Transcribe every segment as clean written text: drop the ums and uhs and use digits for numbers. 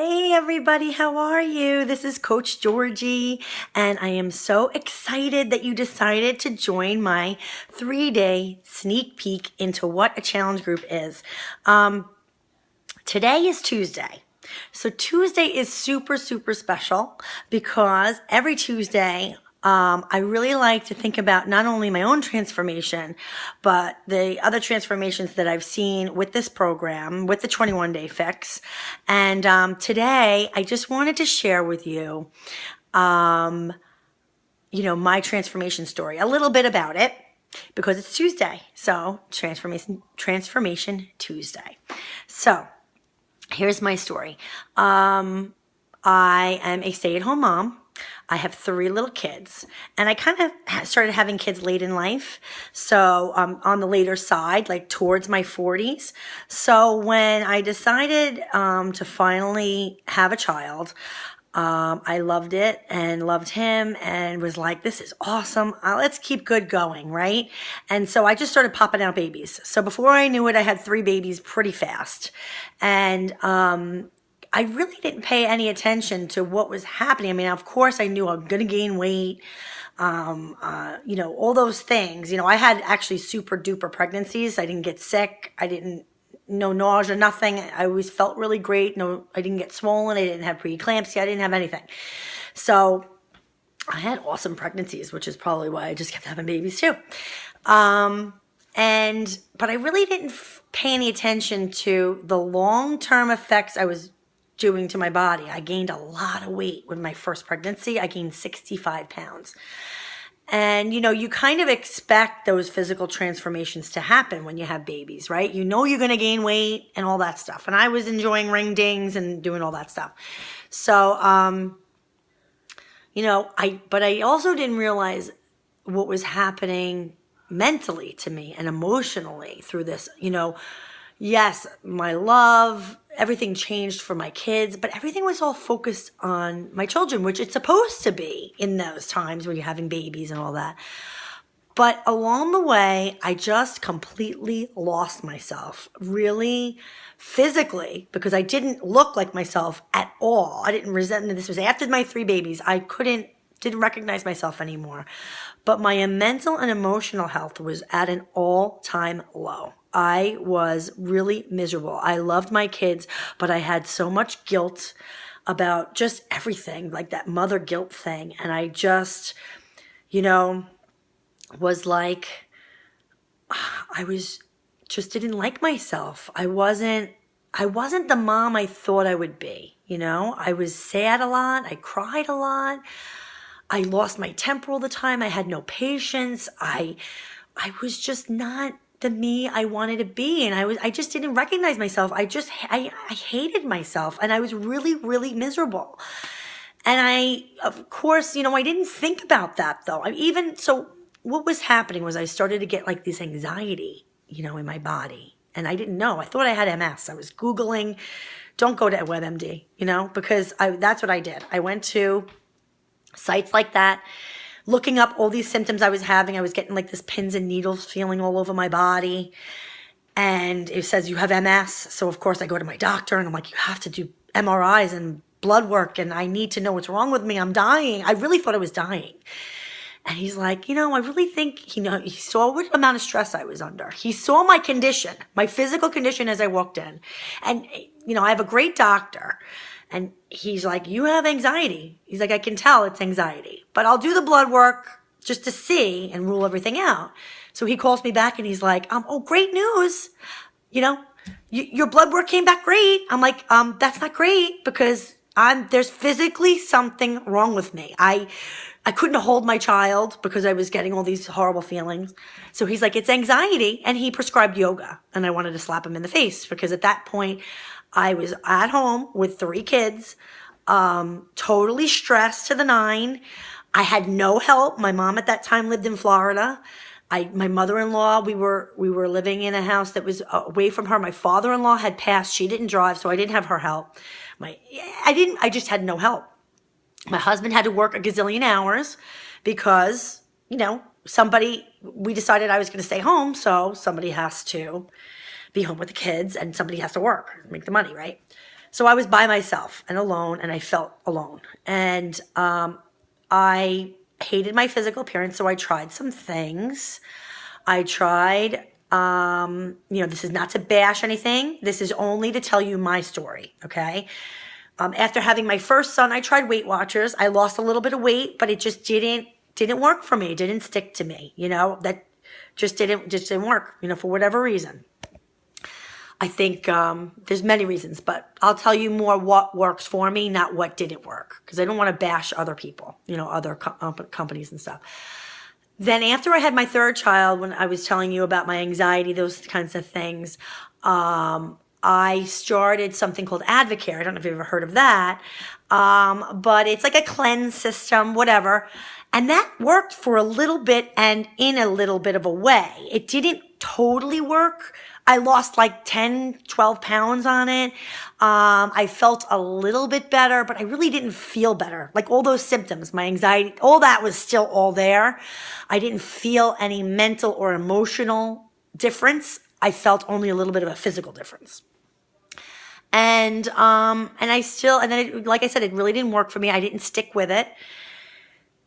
Hey everybody, how are you? This is Coach Georgie, and I am so excited that you decided to join my 3-day sneak peek into what a challenge group is. Today is Tuesday. So Tuesday is super, super special because every Tuesday, I really like to think about not only my own transformation, but the other transformations that I've seen with this program, with the 21 Day Fix. And today, I just wanted to share with you, my transformation story, a little bit about it, because it's Tuesday. So Transformation Tuesday. So here's my story. I am a stay-at-home mom. I have 3 little kids, and I kind of started having kids late in life. So on the later side, like towards my 40s. So when I decided to finally have a child, I loved it and loved him and was like, this is awesome. Let's keep good going, right? And so I just started popping out babies. So before I knew it, I had 3 babies pretty fast. And I really didn't pay any attention to what was happening. I mean, of course, I knew I'm going to gain weight, all those things. I had actually super duper pregnancies. I didn't get sick. No nausea, nothing. I always felt really great. No, I didn't get swollen. I didn't have preeclampsia. I didn't have anything. So I had awesome pregnancies, which is probably why I just kept having babies too. But I really didn't pay any attention to the long-term effects I was doing to my body. I gained a lot of weight with my first pregnancy. I gained 65 pounds. And, you kind of expect those physical transformations to happen when you have babies, right? You're going to gain weight and all that stuff. And I was enjoying ring dings and doing all that stuff. So, but I also didn't realize what was happening mentally to me and emotionally through this. Yes, my love, everything changed for my kids, but everything was all focused on my children, which it's supposed to be in those times when you're having babies and all that. But along the way, I just completely lost myself, really physically, because I didn't look like myself at all. I didn't resent, this was after my 3 babies. I didn't recognize myself anymore. But my mental and emotional health was at an all-time low. I was really miserable. I loved my kids, but I had so much guilt about just everything, like that mother guilt thing. And I just, was like, didn't like myself. I wasn't the mom I thought I would be. I was sad a lot. I cried a lot. I lost my temper all the time. I had no patience. I was just not the me I wanted to be. And I just didn't recognize myself. I hated myself, and I was really, really miserable. And of course, I didn't think about that though. What was happening was I started to get like this anxiety, in my body. And I didn't know. I thought I had MS. I was Googling, don't go to WebMD, because that's what I did. I went to sites like that, looking up all these symptoms I was having. I was getting like this pins and needles feeling all over my body. And it says you have MS. So of course I go to my doctor and I'm like, you have to do MRIs and blood work, and I need to know what's wrong with me. I'm dying. I really thought I was dying. And he's like, I really think, he saw what amount of stress I was under. He saw my condition, my physical condition as I walked in. And, I have a great doctor. And he's like, you have anxiety. He's like, I can tell it's anxiety. But I'll do the blood work just to see and rule everything out. So he calls me back and he's like, oh, great news. Your blood work came back great. I'm like, that's not great because there's physically something wrong with me. I couldn't hold my child because I was getting all these horrible feelings. So he's like, it's anxiety. And he prescribed yoga. And I wanted to slap him in the face because at that point, I was at home with 3 kids, totally stressed to the 9. I had no help. My mom at that time lived in Florida. My mother-in-law, we were living in a house that was away from her. My father-in-law had passed. She didn't drive, so I didn't have her help. I just had no help. My husband had to work a gazillion hours because, we decided I was going to stay home. So somebody has to be home with the kids and somebody has to work, make the money, right? So I was by myself and alone, and I felt alone. And I hated my physical appearance, so I tried some things. I tried, this is not to bash anything. This is only to tell you my story, okay? After having my first son, I tried Weight Watchers. I lost a little bit of weight, but it just didn't work for me. It didn't stick to me, that just didn't work, for whatever reason. I think there's many reasons, but I'll tell you more what works for me, not what didn't work, because I don't want to bash other people, other companies and stuff. Then after I had my third child, when I was telling you about my anxiety, those kinds of things, I started something called Advocare. I don't know if you've ever heard of that, but it's like a cleanse system, whatever. And that worked for a little bit and in a little bit of a way. It didn't totally work. I lost like 10, 12 pounds on it. I felt a little bit better, but I really didn't feel better. Like all those symptoms, my anxiety, all that was still all there. I didn't feel any mental or emotional difference. I felt only a little bit of a physical difference. And then like I said, it really didn't work for me. I didn't stick with it.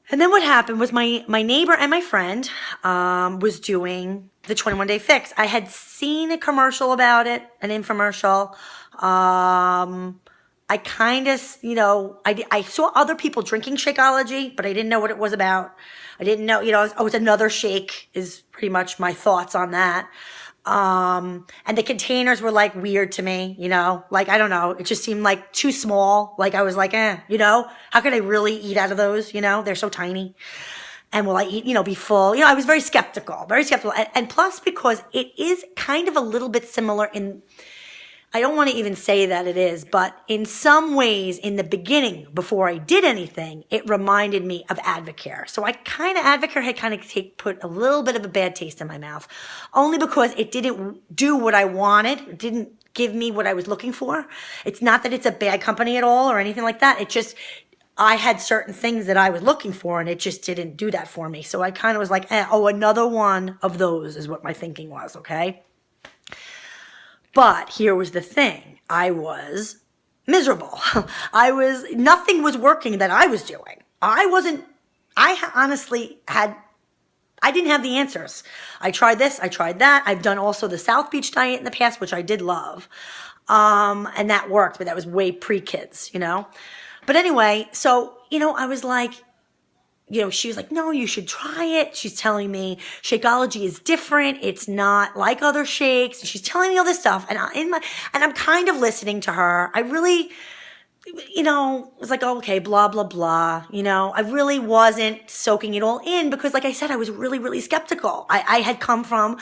And then what happened was my neighbor and my friend was doing the 21-day fix. I had seen a commercial about it, an infomercial. I kind of, I saw other people drinking Shakeology, but I didn't know what it was about. I didn't know, it's another shake is pretty much my thoughts on that. And the containers were like weird to me, like, I don't know. It just seemed like too small. Like I was like, how could I really eat out of those? They're so tiny. And will I eat, be full? I was very skeptical. And plus because it is kind of a little bit similar I don't want to even say that it is, but in some ways in the beginning, before I did anything, it reminded me of Advocare. So Advocare had put a little bit of a bad taste in my mouth, only because it didn't do what I wanted. It didn't give me what I was looking for. It's not that it's a bad company at all or anything like that. It just, I had certain things that I was looking for and it just didn't do that for me. So I kind of was like, another one of those is what my thinking was, okay? But here was the thing. I was miserable. Nothing was working that I was doing. I didn't have the answers. I tried this, I tried that. I've done also the South Beach diet in the past, which I did love. And that worked, but that was way pre-kids, But anyway, so, I was like, she was like, no, you should try it. She's telling me Shakeology is different. It's not like other shakes. And she's telling me all this stuff. And I'm kind of listening to her. I really, was like, oh, okay, blah, blah, blah. I really wasn't soaking it all in because, like I said, I was really, really skeptical. I had come from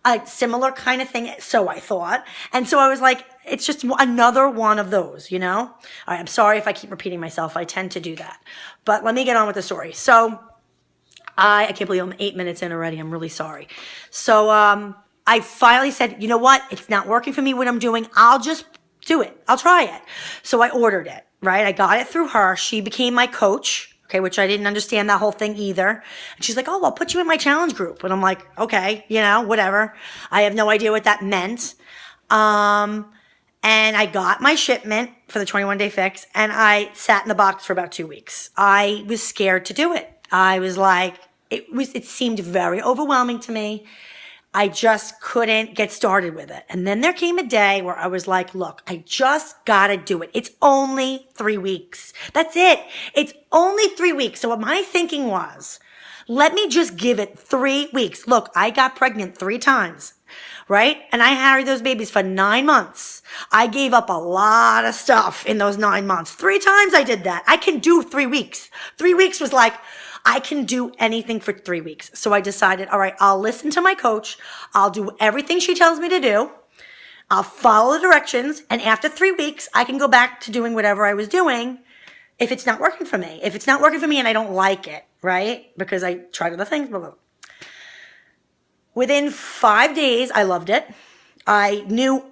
a similar kind of thing, so I thought. And so I was like, it's just another one of those, All right, I'm sorry if I keep repeating myself. I tend to do that. But let me get on with the story. So I can't believe I'm 8 minutes in already. I'm really sorry. So I finally said, you know what? It's not working for me what I'm doing. I'll just do it. I'll try it. So I ordered it, right? I got it through her. She became my coach, okay, which I didn't understand that whole thing either. And she's like, oh, I'll put you in my challenge group. And I'm like, okay, whatever. I have no idea what that meant. And I got my shipment for the 21-day fix, and I sat in the box for about 2 weeks. I was scared to do it. I was like, it seemed very overwhelming to me. I just couldn't get started with it. And then there came a day where I was like, look, I just gotta do it. It's only 3 weeks. That's it. It's only 3 weeks. So what my thinking was, let me just give it 3 weeks. Look, I got pregnant 3 times. Right? And I carried those babies for 9 months. I gave up a lot of stuff in those 9 months. 3 times I did that. I can do 3 weeks. 3 weeks was like, I can do anything for 3 weeks. So I decided, all right, I'll listen to my coach. I'll do everything she tells me to do. I'll follow the directions. And after 3 weeks, I can go back to doing whatever I was doing if it's not working for me. If it's not working for me and I don't like it, right? Because I tried other things, blah, blah, blah. Within 5 days, I loved it. I knew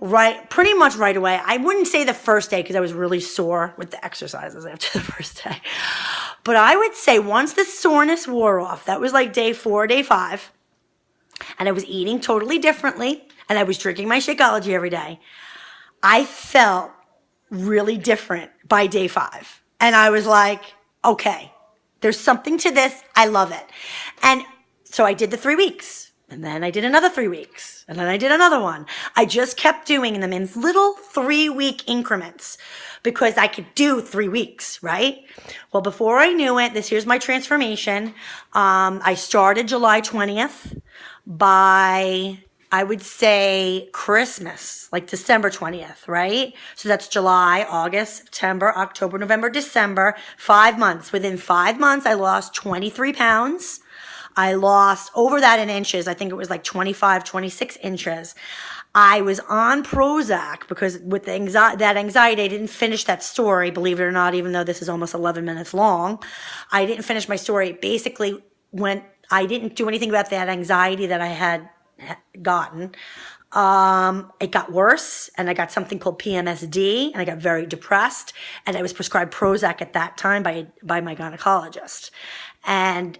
pretty much right away. I wouldn't say the first day because I was really sore with the exercises after the first day. But I would say once the soreness wore off, that was like day 4, day 5, and I was eating totally differently, and I was drinking my Shakeology every day, I felt really different by day 5. And I was like, okay, there's something to this. I love it. And so I did the 3 weeks. And then I did another 3 weeks. And then I did another one. I just kept doing them in little 3-week increments because I could do 3 weeks, right? Well, before I knew it, here's my transformation. I started July 20th. By, I would say, Christmas, like December 20th, right? So that's July, August, September, October, November, December, 5 months. Within 5 months, I lost 23 pounds. I lost over that in inches. I think it was like 25, 26 inches. I was on Prozac because with that anxiety, I didn't finish that story, believe it or not, even though this is almost 11 minutes long. I didn't finish my story. Basically, when I didn't do anything about that anxiety that I had gotten. It got worse, and I got something called PMSD, and I got very depressed, and I was prescribed Prozac at that time by my gynecologist. And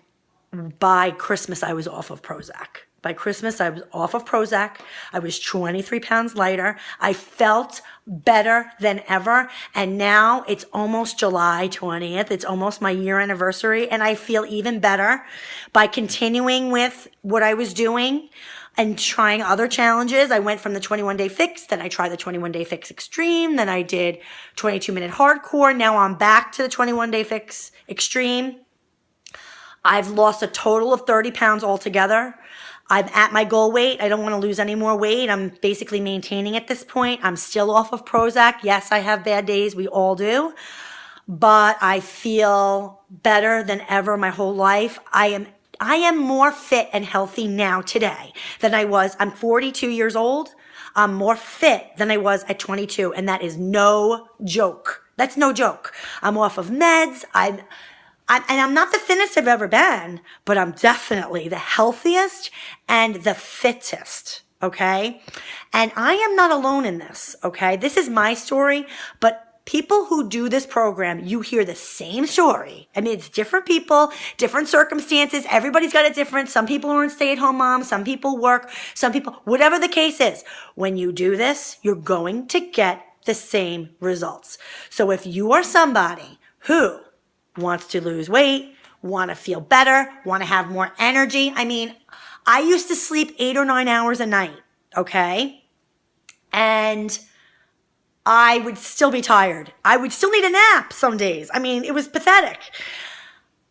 by Christmas, I was off of Prozac. By Christmas, I was off of Prozac. I was 23 pounds lighter. I felt better than ever. And now it's almost July 20th. It's almost my year anniversary. And I feel even better by continuing with what I was doing and trying other challenges. I went from the 21-day fix, then I tried the 21-day fix extreme, then I did 22-minute hardcore. Now I'm back to the 21-day fix extreme. I've lost a total of 30 pounds altogether. I'm at my goal weight. I don't want to lose any more weight. I'm basically maintaining at this point. I'm still off of Prozac. Yes, I have bad days. We all do. But I feel better than ever my whole life. I am more fit and healthy now today than I was. I'm 42 years old. I'm more fit than I was at 22. And that is no joke. That's no joke. I'm off of meds. And I'm not the thinnest I've ever been, but I'm definitely the healthiest and the fittest, okay? And I am not alone in this, okay? This is my story, but people who do this program, you hear the same story. I mean, it's different people, different circumstances. Everybody's got it different. Some people are stay-at-home moms. Some people work. Some people, whatever the case is, when you do this, you're going to get the same results. So if you are somebody who wants to lose weight, want to feel better, want to have more energy. I mean, I used to sleep 8 or 9 hours a night, okay? And I would still be tired. I would still need a nap some days. I mean, it was pathetic.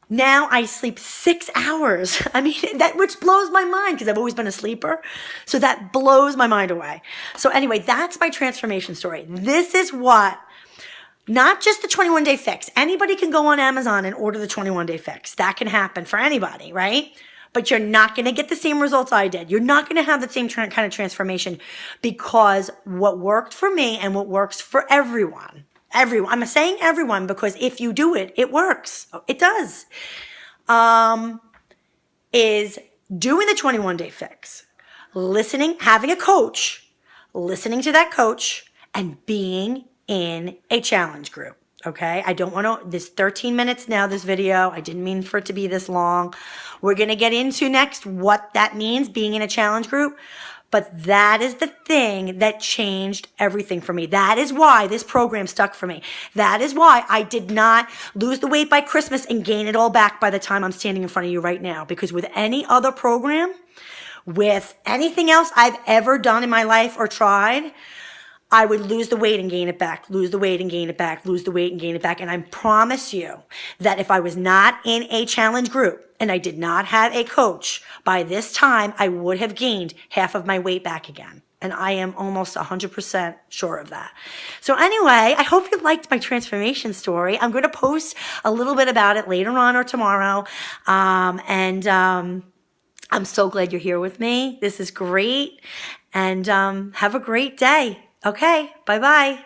Now I sleep 6 hours. I mean, which blows my mind because I've always been a sleeper. So that blows my mind away. So anyway, that's my transformation story. This is what, not just the 21-day fix. Anybody can go on Amazon and order the 21-day fix. That can happen for anybody, right? But you're not going to get the same results I did. You're not going to have the same kind of transformation because what worked for me and what works for everyone, I'm saying everyone because if you do it, it works. It does. Is doing the 21-day fix, listening, having a coach, listening to that coach, and being in a challenge group. Okay, I don't want to, this 13 minutes now, this video, I didn't mean for it to be this long. We're going to get into next what that means, being in a challenge group. But that is the thing that changed everything for me. That is why this program stuck for me. That is why I did not lose the weight by Christmas and gain it all back by the time I'm standing in front of you right now. Because with any other program, with anything else I've ever done in my life or tried, I would lose the weight and gain it back, lose the weight and gain it back, lose the weight and gain it back. And I promise you that if I was not in a challenge group and I did not have a coach, by this time I would have gained half of my weight back again. And I am almost 100% sure of that. So anyway, I hope you liked my transformation story. I'm going to post a little bit about it later on or tomorrow. I'm so glad you're here with me. This is great. And have a great day. Okay, bye-bye.